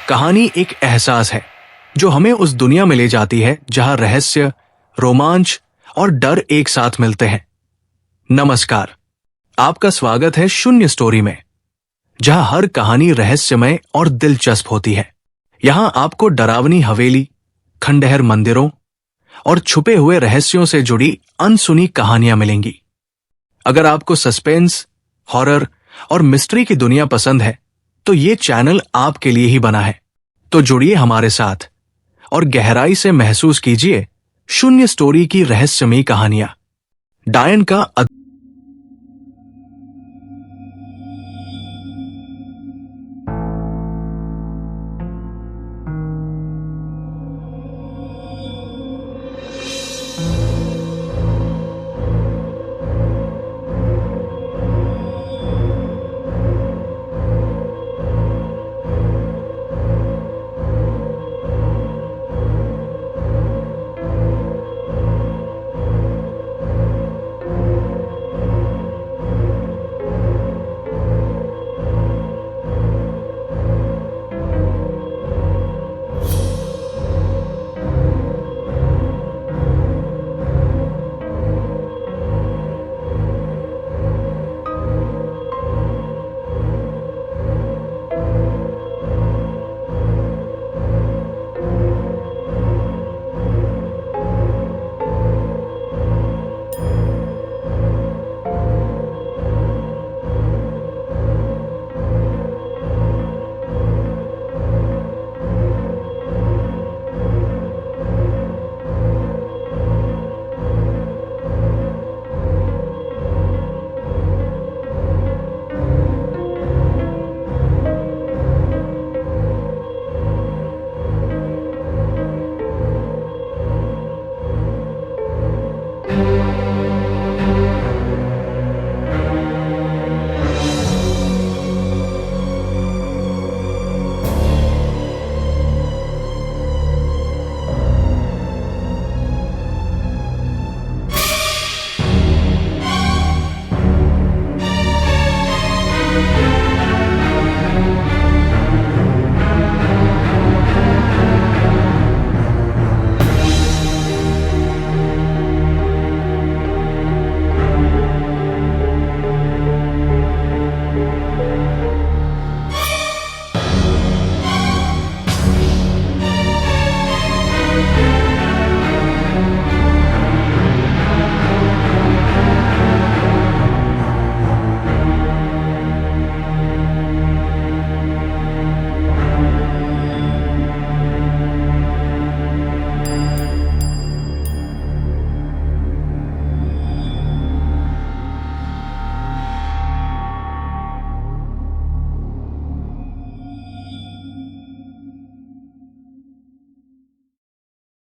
कहानी एक एहसास है जो हमें उस दुनिया में ले जाती है जहां रहस्य, रोमांच और डर एक साथ मिलते हैं। नमस्कार, आपका स्वागत है शून्य स्टोरी में, जहां हर कहानी रहस्यमय और दिलचस्प होती है। यहां आपको डरावनी हवेली, खंडहर मंदिरों और छुपे हुए रहस्यों से जुड़ी अनसुनी कहानियां मिलेंगी। अगर आपको सस्पेंस, हॉरर और मिस्ट्री की दुनिया पसंद है तो ये चैनल आपके लिए ही बना है। तो जुड़िए हमारे साथ और गहराई से महसूस कीजिए शून्य स्टोरी की रहस्यमयी कहानियां। डायन का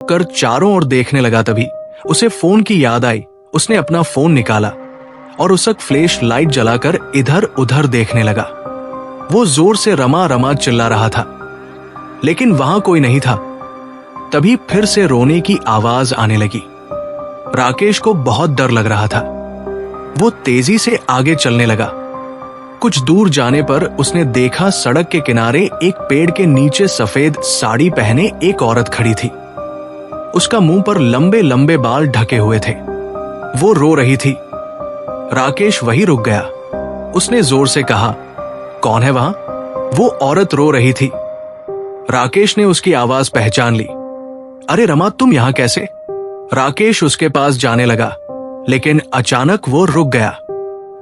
कर चारों ओर देखने लगा, तभी उसे फोन की याद आई। उसने अपना फोन निकाला और उस फ्लैश लाइट जलाकर इधर उधर देखने लगा। वो जोर से रमा रमा चिल्ला रहा था, लेकिन वहां कोई नहीं था। तभी फिर से रोने की आवाज आने लगी। राकेश को बहुत डर लग रहा था। वो तेजी से आगे चलने लगा। कुछ दूर जाने पर उसने देखा सड़क के किनारे एक पेड़ के नीचे सफेद साड़ी पहने एक औरत खड़ी थी। उसका मुंह पर लंबे लंबे बाल ढके हुए थे। वो रो रही थी। राकेश वहीं रुक गया। उसने जोर से कहा, कौन है वहां? वो औरत रो रही थी। राकेश ने उसकी आवाज पहचान ली। अरे रमा, तुम यहां कैसे? राकेश उसके पास जाने लगा, लेकिन अचानक वो रुक गया।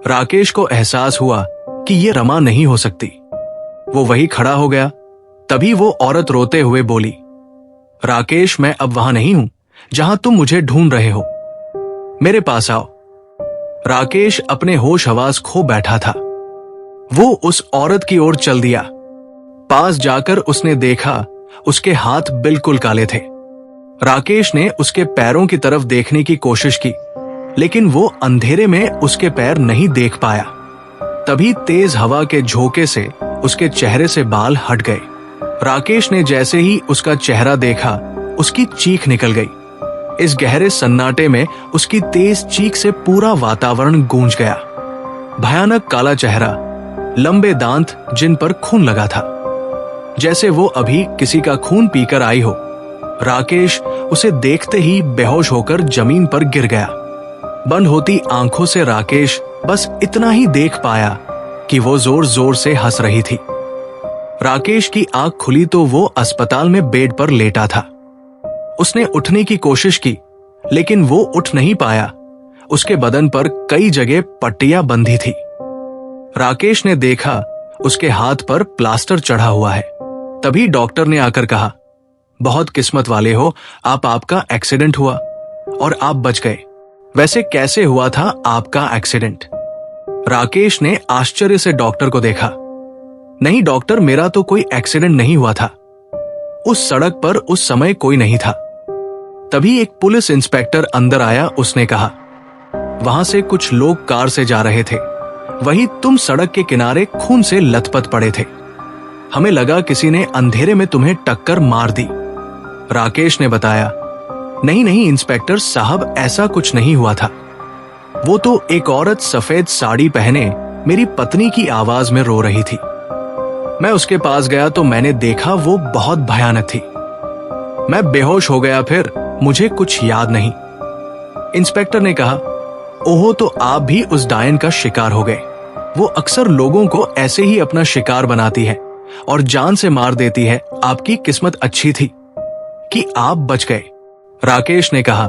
राकेश को एहसास हुआ कि ये रमा नहीं हो सकती। वो वहीं खड़ा हो गया। तभी वो औरत रोते हुए बोली, राकेश, मैं अब वहां नहीं हूं जहां तुम मुझे ढूंढ रहे हो। मेरे पास आओ। राकेश अपने होश हवास खो बैठा था। वो उस औरत की ओर चल दिया। पास जाकर उसने देखा उसके हाथ बिल्कुल काले थे। राकेश ने उसके पैरों की तरफ देखने की कोशिश की, लेकिन वो अंधेरे में उसके पैर नहीं देख पाया। तभी तेज हवा के झोंके से उसके चेहरे से बाल हट गए। राकेश ने जैसे ही उसका चेहरा देखा, उसकी चीख निकल गई। इस गहरे सन्नाटे में उसकी तेज चीख से पूरा वातावरण गूंज गया। भयानक काला चेहरा, लंबे दांत जिन पर खून लगा था। जैसे वो अभी किसी का खून पीकर आई हो। राकेश उसे देखते ही बेहोश होकर जमीन पर गिर गया। बंद होती आंखों से राकेश बस इतना ही देख पाया कि वो जोर जोर से हंस रही थी। राकेश की आंख खुली तो वो अस्पताल में बेड पर लेटा था। उसने उठने की कोशिश की, लेकिन वो उठ नहीं पाया। उसके बदन पर कई जगह पट्टियां बंधी थी। राकेश ने देखा उसके हाथ पर प्लास्टर चढ़ा हुआ है। तभी डॉक्टर ने आकर कहा, बहुत किस्मत वाले हो आप, आपका एक्सीडेंट हुआ और आप बच गए। वैसे कैसे हुआ था आपका एक्सीडेंट? राकेश ने आश्चर्य से डॉक्टर को देखा। नहीं डॉक्टर, मेरा तो कोई एक्सीडेंट नहीं हुआ था। उस सड़क पर उस समय कोई नहीं था। तभी एक पुलिस इंस्पेक्टर अंदर आया। उसने कहा, वहां से कुछ लोग कार से जा रहे थे, वही तुम सड़क के किनारे खून से लथपथ पड़े थे। हमें लगा किसी ने अंधेरे में तुम्हें टक्कर मार दी। राकेश ने बताया, नहीं नहीं इंस्पेक्टर साहब, ऐसा कुछ नहीं हुआ था। वो तो एक औरत सफेद साड़ी पहने मेरी पत्नी की आवाज में रो रही थी। मैं उसके पास गया तो मैंने देखा वो बहुत भयानक थी। मैं बेहोश हो गया, फिर मुझे कुछ याद नहीं। इंस्पेक्टर ने कहा, ओहो, तो आप भी उस डायन का शिकार हो गए। वो अक्सर लोगों को ऐसे ही अपना शिकार बनाती है और जान से मार देती है। आपकी किस्मत अच्छी थी कि आप बच गए। राकेश ने कहा,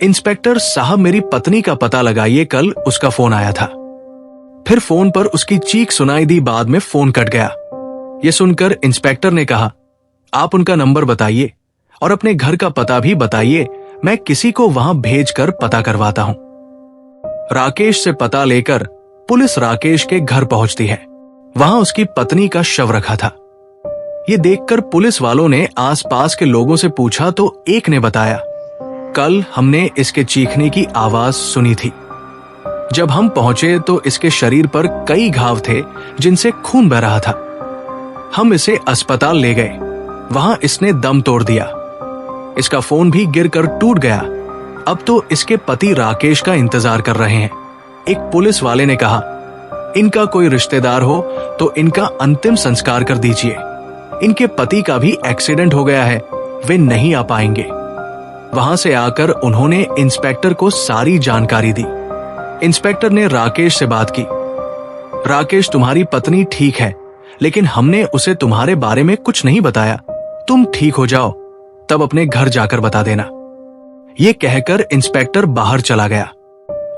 इंस्पेक्टर साहब मेरी पत्नी का पता लगाइए, कल उसका फोन आया था। फिर फोन पर उसकी चीख सुनाई दी, बाद में फोन कट गया। यह सुनकर इंस्पेक्टर ने कहा, आप उनका नंबर बताइए और अपने घर का पता भी बताइए, मैं किसी को वहां भेजकर पता करवाता हूं। राकेश से पता लेकर पुलिस राकेश के घर पहुंचती है। वहां उसकी पत्नी का शव रखा था। ये देखकर पुलिस वालों ने आसपास के लोगों से पूछा तो एक ने बताया, कल हमने इसके चीखने की आवाज सुनी थी। जब हम पहुंचे तो इसके शरीर पर कई घाव थे जिनसे खून बह रहा था। हम इसे अस्पताल ले गए, वहां इसने दम तोड़ दिया। इसका फोन भी गिरकर टूट गया। अब तो इसके पति राकेश का इंतजार कर रहे हैं। एक पुलिस वाले ने कहा, इनका कोई रिश्तेदार हो तो इनका अंतिम संस्कार कर दीजिए। इनके पति का भी एक्सीडेंट हो गया है, वे नहीं आ पाएंगे। वहां से आकर उन्होंने इंस्पेक्टर को सारी जानकारी दी। इंस्पेक्टर ने राकेश से बात की, राकेश तुम्हारी पत्नी ठीक है, लेकिन हमने उसे तुम्हारे बारे में कुछ नहीं बताया। तुम ठीक हो जाओ तब अपने घर जाकर बता देना। ये कहकर इंस्पेक्टर बाहर चला गया।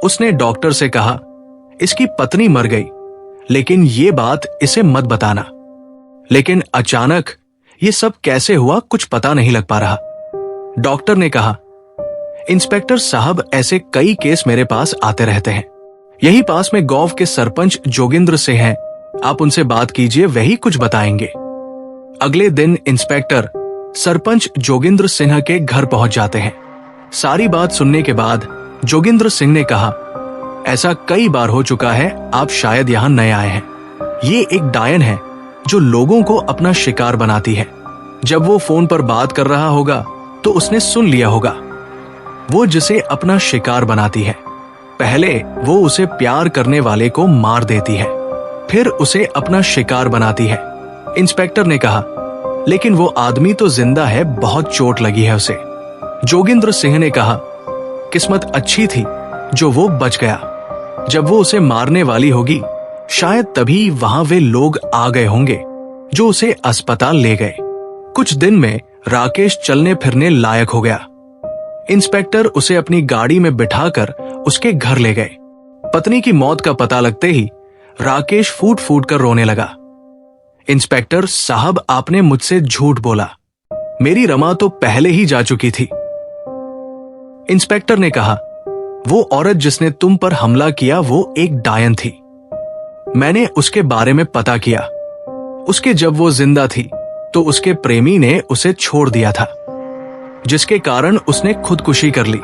उसने डॉक्टर से कहा, इसकी पत्नी मर गई, लेकिन ये बात इसे मत बताना। लेकिन अचानक ये सब कैसे हुआ कुछ पता नहीं लग पा रहा। डॉक्टर ने कहा, इंस्पेक्टर साहब ऐसे कई केस मेरे पास आते रहते हैं। यही पास में गांव के सरपंच जोगिंद्र से हैं, आप उनसे बात कीजिए, वही कुछ बताएंगे। अगले दिन इंस्पेक्टर सरपंच जोगिंद्र सिन्हा के घर पहुंच जाते हैं। सारी बात सुनने के बाद जोगिंद्र सिंह ने कहा, ऐसा कई बार हो चुका है, आप शायद यहां नए आए हैं। ये एक डायन है जो लोगों को अपना शिकार बनाती है। जब वो फोन पर बात कर रहा होगा तो उसने सुन लिया होगा। वो जिसे अपना शिकार बनाती है, पहले वो उसे प्यार करने वाले को मार देती है, फिर उसे अपना शिकार बनाती है। इंस्पेक्टर ने कहा, लेकिन वो आदमी तो जिंदा है, बहुत चोट लगी है उसे। जोगिंद्र सिंह ने कहा, किस्मत अच्छी थी जो वो बच गया। जब वो उसे मारने वाली होगी शायद तभी वहां वे लोग आ गए होंगे जो उसे अस्पताल ले गए। कुछ दिन में राकेश चलने फिरने लायक हो गया। इंस्पेक्टर उसे अपनी गाड़ी में बिठाकर उसके घर ले गए। पत्नी की मौत का पता लगते ही राकेश फूट फूट कर रोने लगा। इंस्पेक्टर साहब, आपने मुझसे झूठ बोला, मेरी रमा तो पहले ही जा चुकी थी। इंस्पेक्टर ने कहा, वो औरत जिसने तुम पर हमला किया वो एक डायन थी। मैंने उसके बारे में पता किया। उसके जब वो जिंदा थी तो उसके प्रेमी ने उसे छोड़ दिया था, जिसके कारण उसने खुदकुशी कर ली।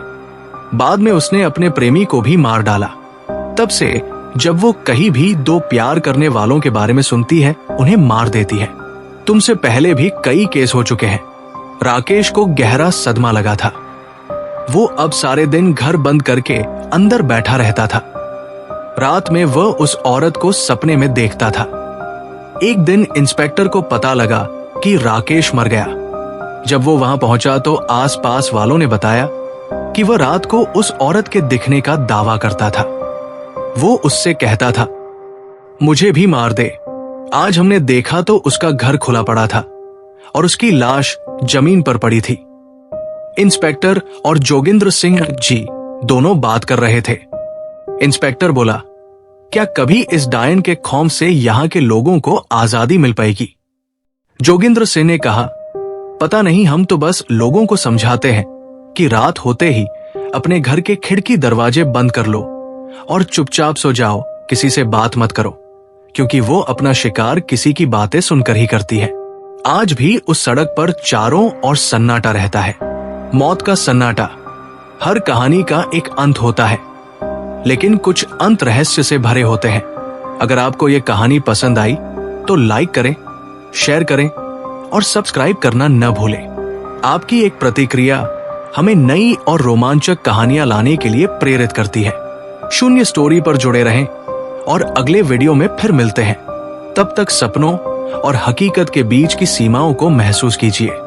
बाद में उसने अपने प्रेमी को भी मार डाला। तब से जब वो कहीं भी दो प्यार करने वालों के बारे में सुनती है उन्हें मार देती है। तुमसे पहले भी कई केस हो चुके हैं। राकेश को गहरा सदमा लगा था। वो अब सारे दिन घर बंद करके अंदर बैठा रहता था। रात में वह उस औरत को सपने में देखता था। एक दिन इंस्पेक्टर को पता लगा कि राकेश मर गया। जब वो वहां पहुंचा तो आसपास वालों ने बताया कि वह रात को उस औरत के दिखने का दावा करता था। वो उससे कहता था, मुझे भी मार दे। आज हमने देखा तो उसका घर खुला पड़ा था और उसकी लाश जमीन पर पड़ी थी। इंस्पेक्टर और जोगिंद्र सिंह जी दोनों बात कर रहे थे। इंस्पेक्टर बोला, क्या कभी इस डायन के खौफ से यहां के लोगों को आजादी मिल पाएगी? जोगिंद्र सिंह ने कहा, पता नहीं, हम तो बस लोगों को समझाते हैं कि रात होते ही अपने घर के खिड़की दरवाजे बंद कर लो और चुपचाप सो जाओ, किसी से बात मत करो, क्योंकि वो अपना शिकार किसी की बातें सुनकर ही करती है। आज भी उस सड़क पर चारों ओर सन्नाटा रहता है, मौत का सन्नाटा। हर कहानी का एक अंत होता है, लेकिन कुछ अंत रहस्य से भरे होते हैं। अगर आपको ये कहानी पसंद आई तो लाइक करें, शेयर करें और सब्सक्राइब करना न भूलें। आपकी एक प्रतिक्रिया हमें नई और रोमांचक कहानियां लाने के लिए प्रेरित करती है। शून्य स्टोरी पर जुड़े रहें और अगले वीडियो में फिर मिलते हैं। तब तक सपनों और हकीकत के बीच की सीमाओं को महसूस कीजिए।